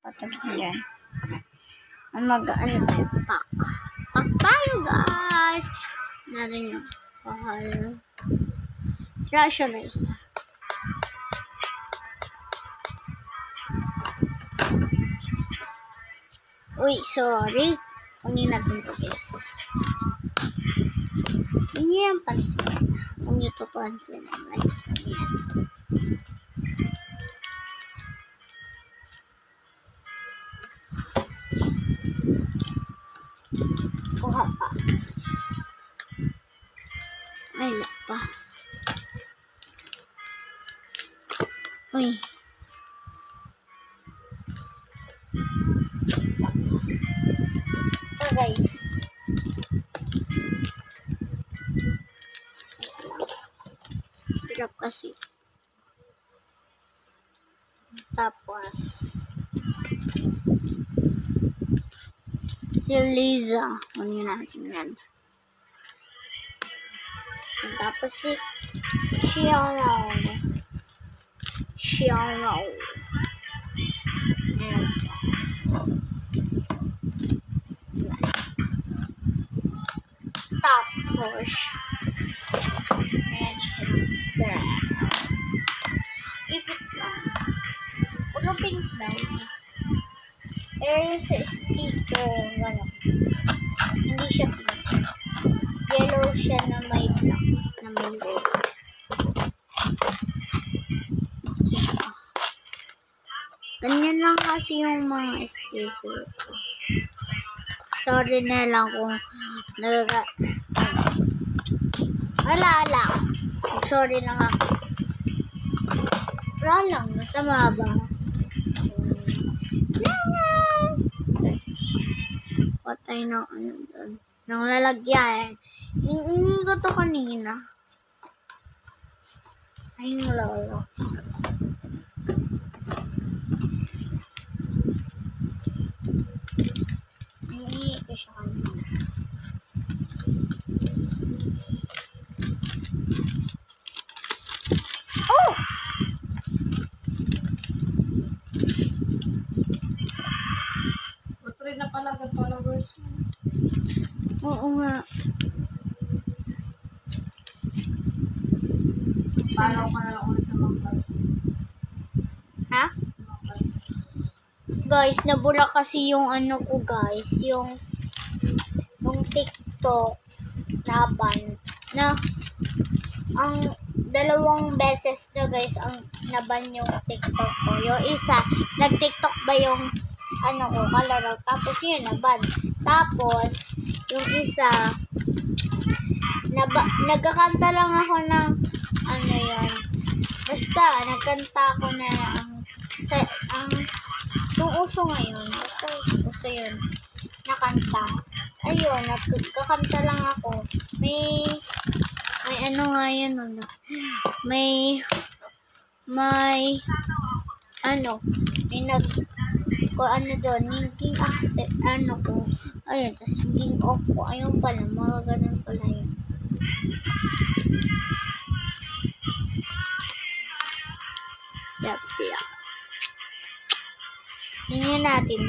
Patapin yan. Mag-ano tayo? Pack. Pack tayo, guys! Natin yung pahal. Slash na isa. Uy, sorry. Kunin natin ito, guys. Hindi yan pansin. Kung nyo ito pansin, likes na yan. Kuha pa. Ay, pa. Uy. So, guys. Hirap kasi. Tapos si Liza. Kunin natin yan. Tapos si Xiao. Ayan. Tapos ipit lang. Huwag ang pink daw. Sa sticker, ano. Hindi siya pink. Yellow siya na may black, na may red. Ganyan lang kasi yung mga sticker. Sorry na lang kung Wala. Sorry lang ako. Wala lang, masama ba? Patay ng ano doon. Nang lalagyan. Hindi ko to kanina. Ay, lolo. Hindi ko siya kanina. Oh! Matry na pala ang followers mo. Oo nga. Follow ka na lang ulit sa mga class. Ha? Guys, nabura kasi yung ano ko, guys. Yung TikTok na ban. Na ang dalawang beses na, guys, ang naban yung TikTok ko. Yung isa, nag-TikTok ba yung ano ko, kalaro. Tapos yun, naban. Tapos, yung isa, nagkakanta lang ako ng ano yun. Basta, nagkanta ako na yung uso ngayon. Uso yun. Nakanta. Ayun, nagkakanta lang ako. May ano nga yun, ano. May doon, naging accept, ano ko. Ayun, tapos naging off ko. Ayun pala, mga ganun pala yun. Yep. Tingnan natin.